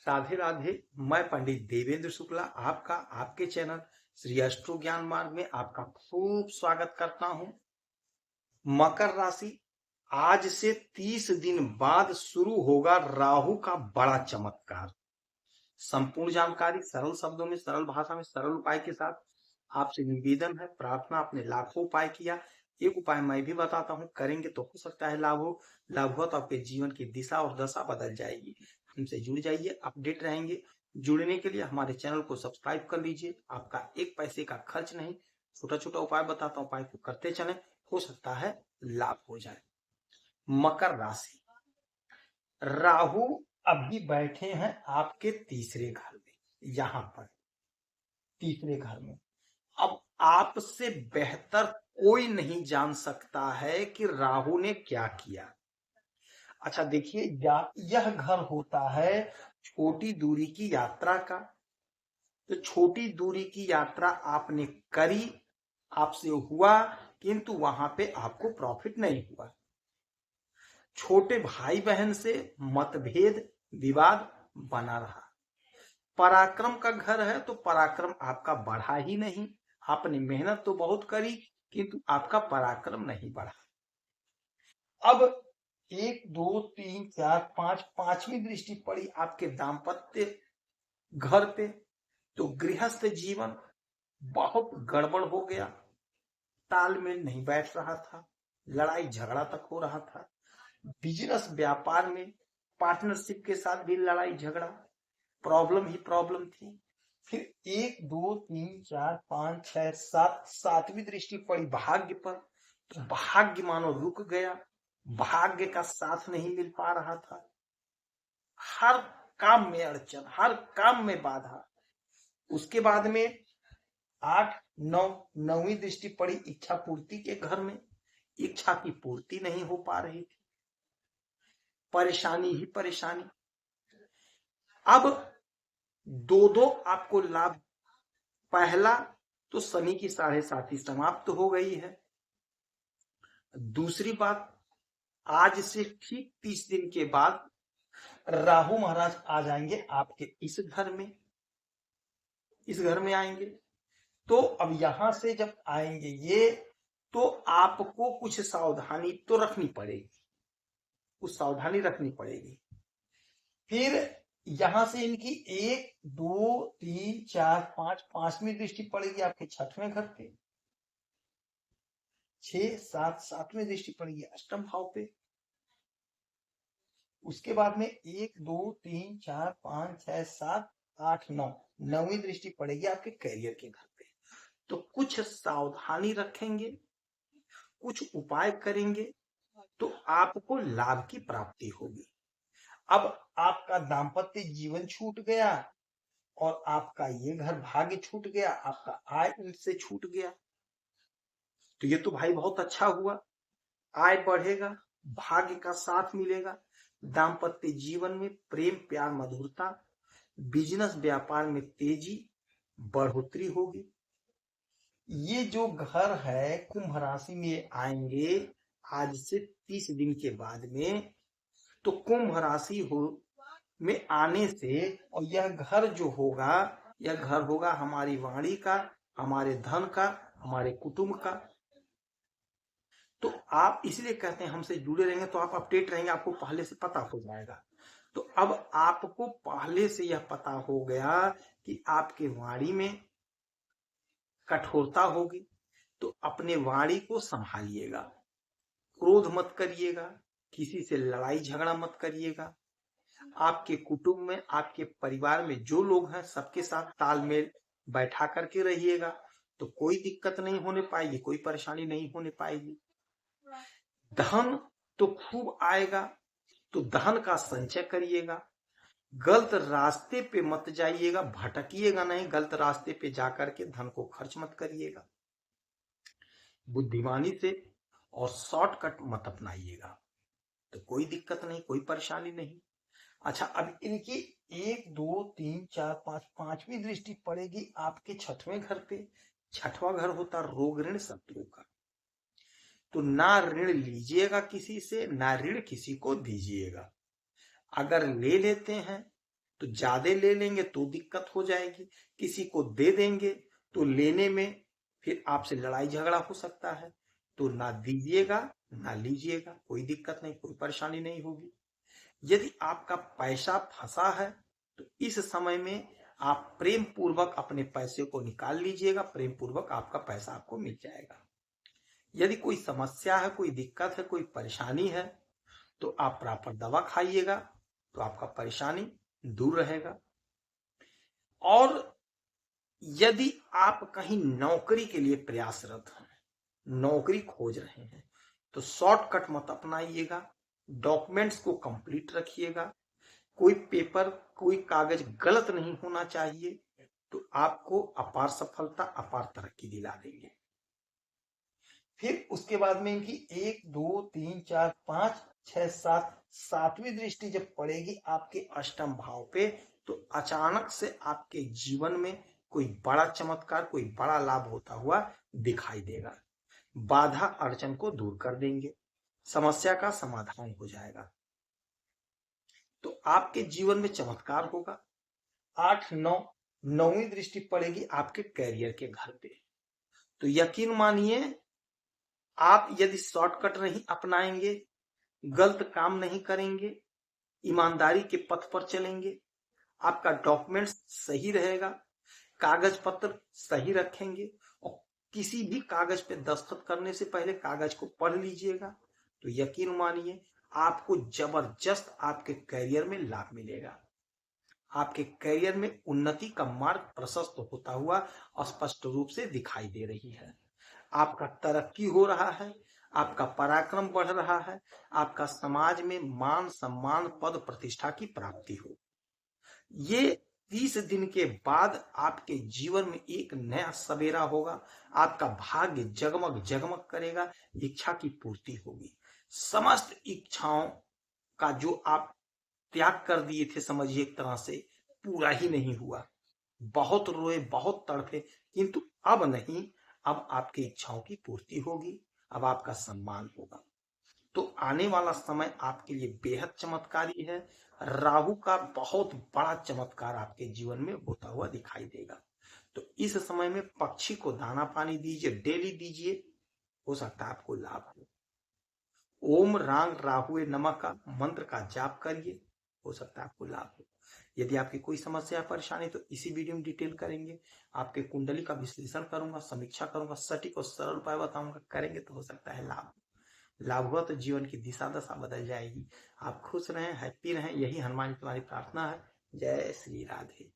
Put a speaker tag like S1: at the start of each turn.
S1: राधे राधे। मैं पंडित देवेंद्र शुक्ला आपका आपके चैनल श्री अष्टो ज्ञान मार्ग में आपका खूब स्वागत करता हूं। मकर राशि, आज से 30 दिन बाद शुरू होगा राहु का बड़ा चमत्कार। संपूर्ण जानकारी सरल शब्दों में, सरल भाषा में, सरल उपाय के साथ आपसे निवेदन है, प्रार्थना। आपने लाखों उपाय किया, एक उपाय मैं भी बताता हूं, करेंगे तो हो सकता है लाभ हो। लाभ हो तो आपके जीवन की दिशा और दशा बदल जाएगी। हमसे जुड़ जाइए, अपडेट रहेंगे। जुड़ने के लिए हमारे चैनल को सब्सक्राइब कर लीजिए। आपका एक पैसे का खर्च नहीं, छोटा छोटा उपाय बताता हूं, उपाय को करते चलें, हो सकता है लाभ हो जाए। मकर राशि, राहु अभी बैठे हैं आपके तीसरे घर में, यहां पर तीसरे घर में। अब आपसे बेहतर कोई नहीं जान सकता है कि राहु ने क्या किया। अच्छा देखिए, यह घर होता है छोटी दूरी की यात्रा का। तो छोटी दूरी की यात्रा आपने करी, आपसे हुआ, किंतु वहां पे आपको प्रॉफिट नहीं हुआ। छोटे भाई बहन से मतभेद, विवाद बना रहा। पराक्रम का घर है तो पराक्रम आपका बढ़ा ही नहीं। आपने मेहनत तो बहुत करी, किंतु आपका पराक्रम नहीं बढ़ा। अब 1 2 3 4 5, पांचवी दृष्टि पड़ी आपके दाम्पत्य घर पे। तो गृहस्थ जीवन बहुत गड़बड़ हो गया, तालमेल नहीं बैठ रहा था, लड़ाई झगड़ा तक हो रहा था। बिजनेस व्यापार में पार्टनरशिप के साथ भी लड़ाई झगड़ा, प्रॉब्लम ही प्रॉब्लम थी। फिर 1 2 3 4 5 6 7, सातवीं दृष्टि पड़ी भाग्य पर। तो भाग्य मानो रुक गया, भाग्य का साथ नहीं मिल पा रहा था। हर काम में अड़चन, हर काम में बाधा। उसके बाद में 8 9, नौवीं दृष्टि पड़ी इच्छा पूर्ति के घर में। इच्छा की पूर्ति नहीं हो पा रही थी, परेशानी ही परेशानी। अब दो दो आपको लाभ। पहला तो शनि की 7.5 समाप्त हो गई है। दूसरी बात, आज से ठीक 30 दिन के बाद राहु महाराज आ जाएंगे आपके इस घर में, इस घर में आएंगे। तो अब यहां से जब आएंगे ये, तो आपको कुछ सावधानी तो रखनी पड़ेगी, कुछ सावधानी रखनी पड़ेगी। फिर यहां से इनकी 1 2 3 4 5, पांचवी दृष्टि पड़ेगी आपके छठवें घर पे। 6 7, सातवीं दृष्टि पड़ेगी अष्टम भाव पे। उसके बाद में 1 2 3 4 5 6 7 8 9, नौवीं दृष्टि पड़ेगी आपके कैरियर के घर पे। तो कुछ सावधानी रखेंगे, कुछ उपाय करेंगे, तो आपको लाभ की प्राप्ति होगी। अब आपका दाम्पत्य जीवन छूट गया और आपका ये घर भाग्य छूट गया, आपका आय से छूट गया। तो ये तो भाई बहुत अच्छा हुआ, आय बढ़ेगा, भाग्य का साथ मिलेगा, दाम्पत्य जीवन में प्रेम प्यार मधुरता, बिजनेस व्यापार में तेजी बढ़ोतरी होगी। ये जो घर है कुंभ राशि में आएंगे आज से 30 दिन के बाद में। तो कुंभ राशि हो में आने से, और यह घर जो होगा, यह घर होगा हमारी वाणी का, हमारे धन का, हमारे कुटुंब का। तो आप इसलिए कहते हैं हमसे जुड़े रहेंगे तो आप अपडेट रहेंगे, आपको पहले से पता हो जाएगा। तो अब आपको पहले से यह पता हो गया कि आपके वाणी में कठोरता होगी, तो अपने वाणी को संभालिएगा, क्रोध मत करिएगा, किसी से लड़ाई झगड़ा मत करिएगा। आपके कुटुंब में, आपके परिवार में जो लोग हैं सबके साथ तालमेल बैठा करके रहिएगा, तो कोई दिक्कत नहीं होने पाएगी, कोई परेशानी नहीं होने पाएगी। धन तो खूब आएगा, तो धन का संचय करिएगा। गलत रास्ते पे मत जाइएगा, भटकिएगा नहीं, गलत रास्ते पे जाकर के धन को खर्च मत करिएगा। बुद्धिमानी से और शॉर्टकट मत अपनाइएगा, तो कोई दिक्कत नहीं, कोई परेशानी नहीं। अच्छा, अब इनकी 1 2 3 4 5, पांचवी दृष्टि पड़ेगी आपके छठवें घर पे। छठवां घर होता रोग ऋण शत्रु का। तो ना ऋण लीजिएगा किसी से, ना ऋण किसी को दीजिएगा। अगर ले लेते हैं तो ज्यादा ले लेंगे तो दिक्कत हो जाएगी, किसी को दे देंगे तो लेने में फिर आपसे लड़ाई झगड़ा हो सकता है। तो ना दीजिएगा ना लीजिएगा, कोई दिक्कत नहीं, कोई परेशानी नहीं होगी। यदि आपका पैसा फंसा है तो इस समय में आप प्रेम पूर्वक अपने पैसे को निकाल लीजिएगा, प्रेम पूर्वक आपका पैसा आपको मिल जाएगा। यदि कोई समस्या है, कोई दिक्कत है, कोई परेशानी है तो आप प्रॉपर दवा खाइएगा तो आपका परेशानी दूर रहेगा। और यदि आप कहीं नौकरी के लिए प्रयासरत हैं, नौकरी खोज रहे हैं, तो शॉर्टकट मत अपनाइएगा, डॉक्यूमेंट्स को कंप्लीट रखिएगा, कोई पेपर कोई कागज गलत नहीं होना चाहिए, तो आपको अपार सफलता अपार तरक्की दिला देंगे। फिर उसके बाद में इनकी 1 2 3 4 5 6 7 सातवीं दृष्टि जब पड़ेगी आपके अष्टम भाव पे, तो अचानक से आपके जीवन में कोई बड़ा चमत्कार, कोई बड़ा लाभ होता हुआ दिखाई देगा। बाधा अड़चन को दूर कर देंगे, समस्या का समाधान हो जाएगा, तो आपके जीवन में चमत्कार होगा। 8 9 9वीं दृष्टि पड़ेगी आपके कैरियर के घर पे, तो यकीन मानिए आप यदि शॉर्टकट नहीं अपनाएंगे, गलत काम नहीं करेंगे, ईमानदारी के पथ पर चलेंगे, आपका डॉक्यूमेंट्स सही रहेगा, कागज पत्र सही रखेंगे, और किसी भी कागज पे दस्तखत करने से पहले कागज को पढ़ लीजिएगा, तो यकीन मानिए आपको जबरदस्त आपके करियर में लाभ मिलेगा। आपके करियर में उन्नति का मार्ग प्रशस्त होता हुआ स्पष्ट रूप से दिखाई दे रही है। आपका तरक्की हो रहा है, आपका पराक्रम बढ़ रहा है, आपका समाज में मान सम्मान पद प्रतिष्ठा की प्राप्ति हो। ये 30 दिन के बाद आपके जीवन में एक नया सवेरा होगा, आपका भाग्य जगमग जगमग करेगा, इच्छा की पूर्ति होगी। समस्त इच्छाओं का जो आप त्याग कर दिए थे, समझिए एक तरह से पूरा ही नहीं हुआ, बहुत रोए बहुत तड़पे, किंतु अब नहीं, अब आपकी इच्छाओं की पूर्ति होगी, अब आपका सम्मान होगा। तो आने वाला समय आपके लिए बेहद चमत्कारी है। राहु का बहुत बड़ा चमत्कार आपके जीवन में होता हुआ दिखाई देगा, तो इस समय में पक्षी को दाना पानी दीजिए, डेली दीजिए, हो सकता है आपको लाभ हो। ओम रांग राहुए नमः का मंत्र का जाप करिए, हो सकता है आपको लाभ हो। यदि आपकी कोई समस्या परेशानी तो इसी वीडियो में डिटेल करेंगे, आपके कुंडली का विश्लेषण करूंगा, समीक्षा करूंगा, सटीक और सरल उपाय बताऊंगा, करेंगे तो हो सकता है लाभ हुआ तो जीवन की दिशा दशा बदल जाएगी। आप खुश रहें, हैप्पी रहें, यही हनुमान जी तुम्हारी प्रार्थना है। जय श्री राधे।